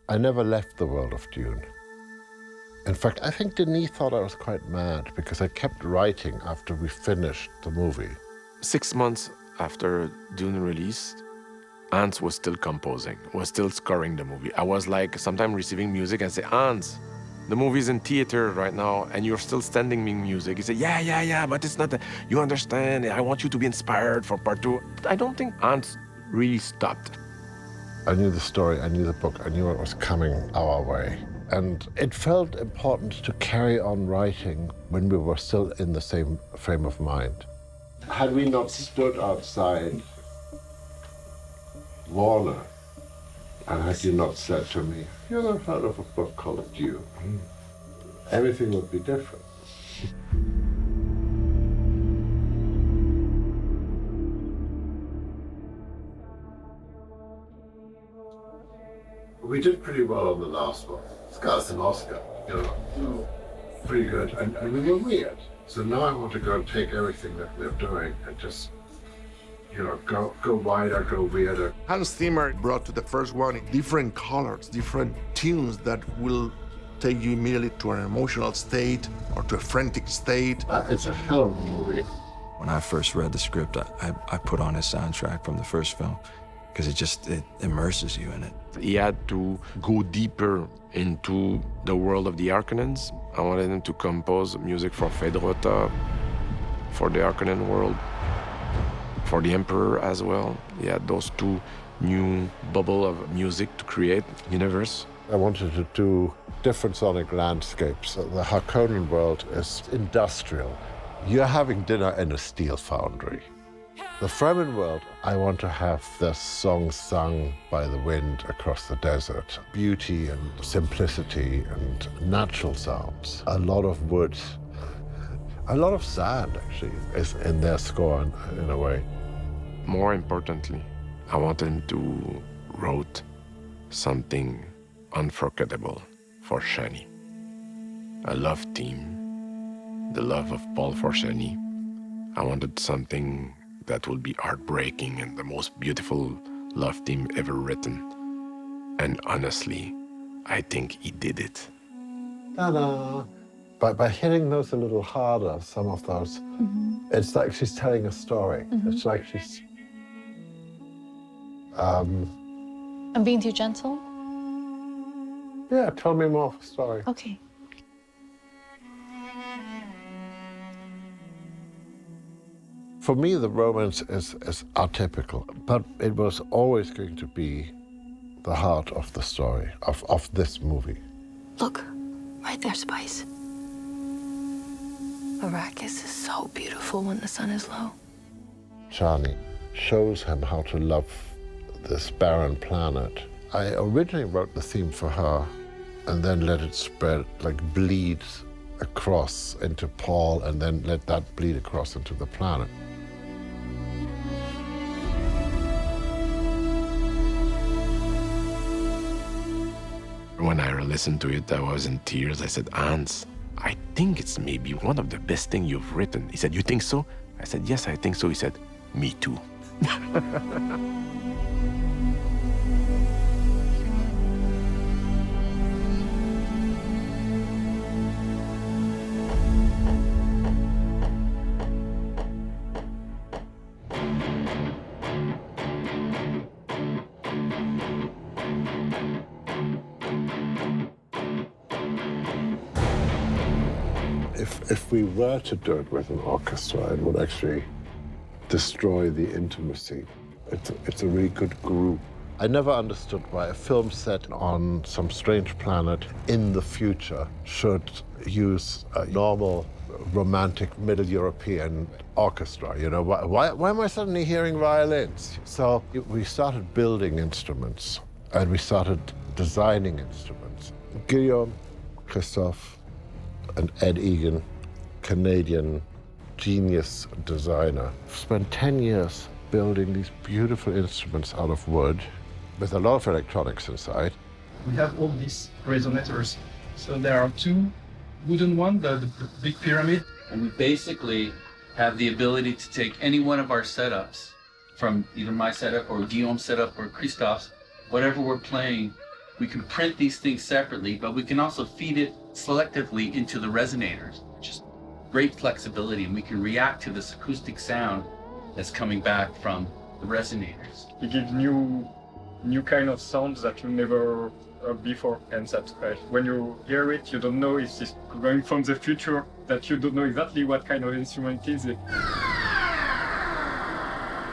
I never left the world of Dune. In fact, I think Denis thought I was quite mad because I kept writing after we finished the movie. 6 months after Dune released, Hans was still composing, was still scoring the movie. I was like, sometimes receiving music and say, Hans, the movie's in theater right now and you're still sending me music. He said, yeah, but it's not, you understand, I want you to be inspired for part 2. I don't think Hans really stopped. I knew the story, I knew the book, I knew what was coming our way. And it felt important to carry on writing when we were still in the same frame of mind. Had we not stood outside Warner, and had you not said to me, you never heard of a book called Dune, everything would be different. We did pretty well on the last one. It's got us an Oscar, you know. Pretty good, and we were weird. So now I want to go and take everything that we're doing and just, you know, go wider, go weirder. Hans Zimmer brought to the first one different colors, different tunes that will take you immediately to an emotional state or to a frantic state. It's a hell of a movie. When I first read the script, I put on his soundtrack from the first film because it immerses you in it. He had to go deeper into the world of the Harkonnens. I wanted him to compose music for Fedrota, for the Harkonnen world, for the Emperor as well. He had those two new bubble of music to create universe. I wanted to do different sonic landscapes. The Harkonnen world is industrial. You're having dinner in a steel foundry. The Fremen world, I want to have the songs sung by the wind across the desert. Beauty and simplicity and natural sounds. A lot of wood, a lot of sand actually is in their score in a way. More importantly, I wanted him to write something unforgettable for Shani. A love theme, the love of Paul for Shani. I wanted something that will be heartbreaking and the most beautiful love theme ever written. And honestly, I think he did it. Ta-da! By hitting those a little harder, some of those, it's like she's telling a story. It's like she's... I'm being too gentle? Yeah, tell me more of the story. Okay. For me, the romance is atypical, but it was always going to be the heart of the story, of this movie. Look, right there, Spice. Arrakis is so beautiful when the sun is low. Chani shows him how to love this barren planet. I originally wrote the theme for her and then let it spread, like bleed across into Paul and then let that bleed across into the planet. When I listened to it, I was in tears. I said, Hans, I think it's maybe one of the best things you've written. He said, you think so? I said, yes, I think so. He said, me too. If we were to do it with an orchestra, it would actually destroy the intimacy. It's a really good group. I never understood why a film set on some strange planet in the future should use a normal, romantic, Middle European orchestra. You know, why am I suddenly hearing violins? So we started building instruments, and we started designing instruments. Guillaume, Christophe, and Ed Egan, Canadian genius designer, spent 10 years building these beautiful instruments out of wood with a lot of electronics inside. We have all these resonators. So there are two wooden ones, the big pyramid. And we basically have the ability to take any one of our setups from either my setup or Guillaume's setup or Christophe's, whatever we're playing, We can print these things separately, but we can also feed it selectively into the resonators. Just great flexibility, and we can react to this acoustic sound that's coming back from the resonators. It gives new kind of sounds that you never heard before, and that when you hear it, you don't know if it's going from the future, that you don't know exactly what kind of instrument is it.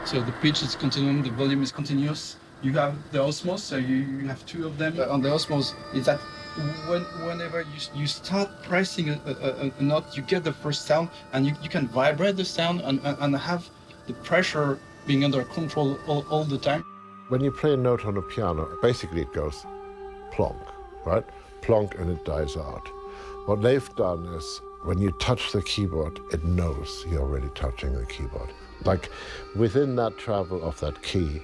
So the pitch is continuum, the volume is continuous. You have the osmos, so you have two of them. On the osmos is that whenever you start pressing a note, you get the first sound, and you can vibrate the sound and have the pressure being under control all the time. When you play a note on a piano, basically it goes plonk, right? Plonk, and it dies out. What they've done is when you touch the keyboard, it knows you're already touching the keyboard. Like within that travel of that key,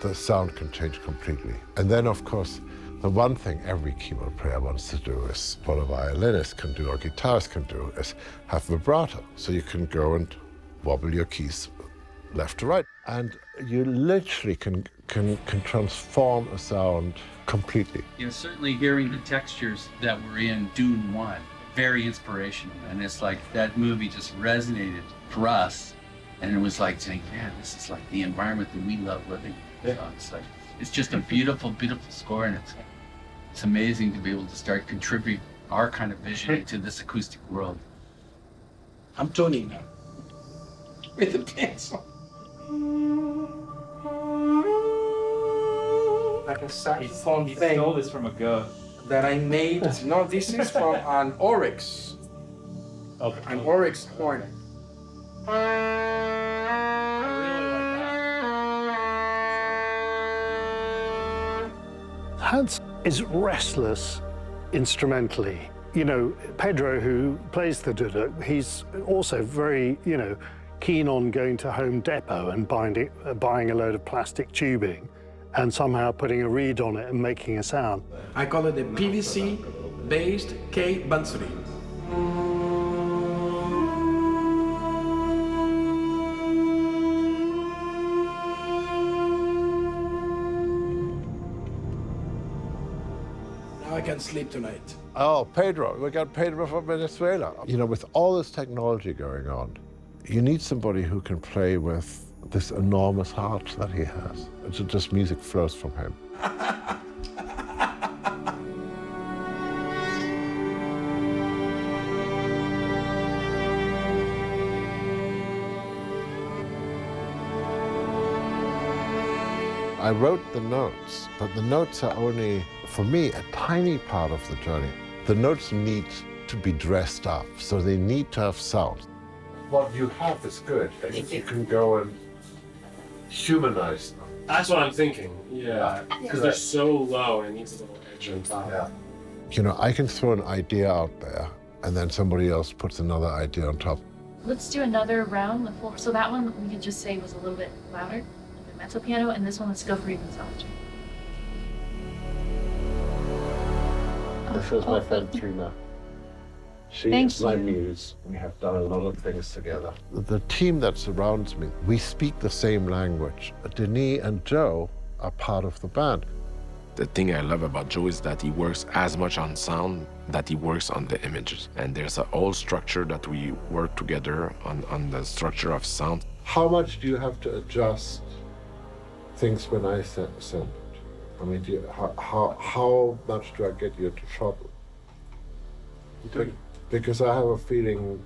the sound can change completely. And then, of course, the one thing every keyboard player wants to do is, what a violinist can do or guitarist can do, is have vibrato. So you can go and wobble your keys left to right. And you literally can transform a sound completely. You know, certainly hearing the textures that were in Dune 1, very inspirational. And it's like that movie just resonated for us. And it was like saying, man, this is like the environment that we love living in. So it's like, it's just a beautiful, beautiful score. And it's amazing to be able to start contributing our kind of vision into this acoustic world. I'm toning now with the pencil. Like a saxophone thing. He stole this from a girl. That I made. No, this is from an oryx. Okay. An oryx horn. Hans is restless instrumentally. You know, Pedro, who plays the duduk, he's also very, keen on going to Home Depot and buying a load of plastic tubing and somehow putting a reed on it and making a sound. I call it a PVC-based K Bansuri. Now I can sleep tonight. Oh, Pedro, we got Pedro from Venezuela. You know, with all this technology going on, you need somebody who can play with this enormous heart that he has. It's just music flows from him. I wrote the notes, but the notes are only, for me, a tiny part of the journey. The notes need to be dressed up, so they need to have sound. What you have is good, and you can go and humanize them. That's what I'm thinking, yeah. Because they're so low, and it needs a little edge on top. Yeah. You know, I can throw an idea out there, and then somebody else puts another idea on top. Let's do another round with four. So that one we could just say was a little bit louder, like a mezzo piano, and this one, let's go for evensology. This is my friend Trina. She is my muse. We have done a lot of things together. The team that surrounds me, we speak the same language. Denis and Joe are part of the band. The thing I love about Joe is that he works as much on sound that he works on the images. And there's a whole structure that we work together on the structure of sound. How much do you have to adjust things when I send it? I mean, how much do I get you into trouble? Because I have a feeling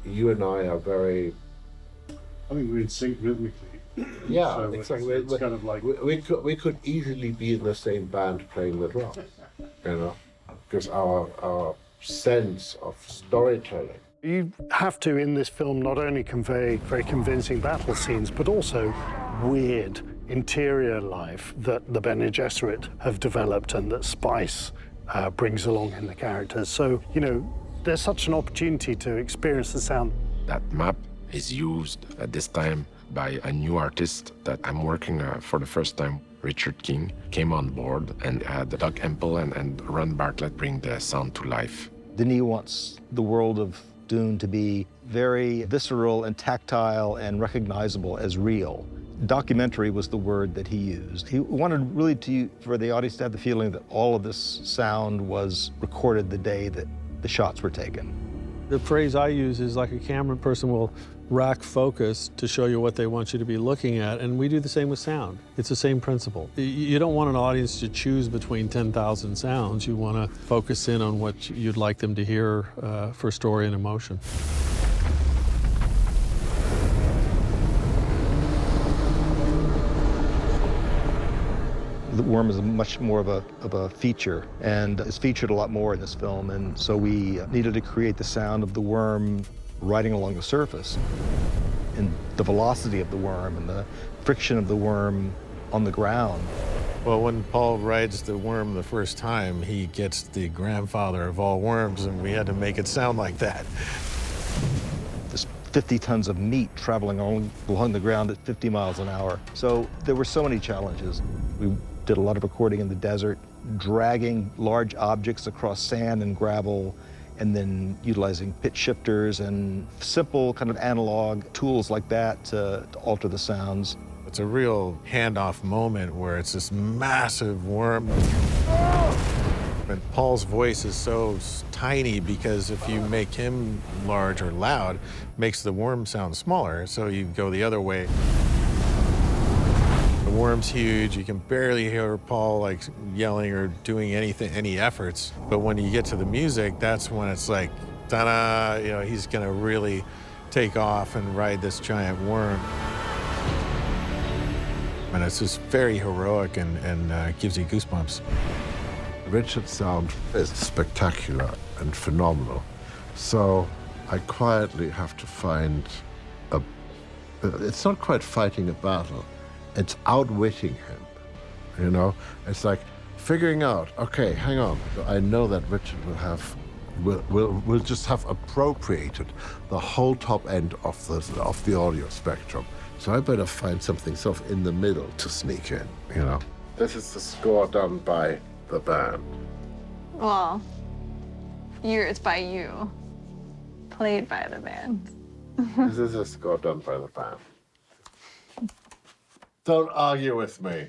you and I are very... I think we're in sync rhythmically. Yeah, so exactly. It's kind of like... we could easily be in the same band playing the drums, because our sense of storytelling. You have to, in this film, not only convey very convincing battle scenes, but also weird interior life that the Bene Gesserit have developed and that Spice brings along in the characters. So, there's such an opportunity to experience the sound. That map is used at this time by a new artist that I'm working for the first time. Richard King came on board and had Doug Hempel and Ron Bartlett bring the sound to life. Denis wants the world of Dune to be very visceral and tactile and recognizable as real. Documentary was the word that he used. He wanted really for the audience to have the feeling that all of this sound was recorded the day that the shots were taken. The phrase I use is like a camera person will rack focus to show you what they want you to be looking at, and we do the same with sound. It's the same principle. You don't want an audience to choose between 10,000 sounds. You want to focus in on what you'd like them to hear for story and emotion. The worm is much more of a feature, and is featured a lot more in this film, and so we needed to create the sound of the worm riding along the surface, and the velocity of the worm and the friction of the worm on the ground. Well, when Paul rides the worm the first time, he gets the grandfather of all worms, and we had to make it sound like that. There's 50 tons of meat traveling along the ground at 50 miles an hour. So there were so many challenges. We did a lot of recording in the desert, dragging large objects across sand and gravel, and then utilizing pitch shifters and simple kind of analog tools like that to alter the sounds. It's a real handoff moment where it's this massive worm. And Paul's voice is so tiny because if you make him large or loud, it makes the worm sound smaller, so you go the other way. The worm's huge. You can barely hear Paul like yelling or doing any efforts. But when you get to the music, that's when it's like, ta-da, you know, he's gonna really take off and ride this giant worm. And it's just very heroic and gives you goosebumps. Richard's sound is spectacular and phenomenal. So I quietly have to find it's not quite fighting a battle. It's outwitting him, you know? It's like figuring out, okay, hang on. I know that Richard will just have appropriated the whole top end of the audio spectrum. So I better find something sort of in the middle to sneak in, you know? This is the score done by the band. Well, it's by you, played by the band. This is a score done by the band. Don't argue with me.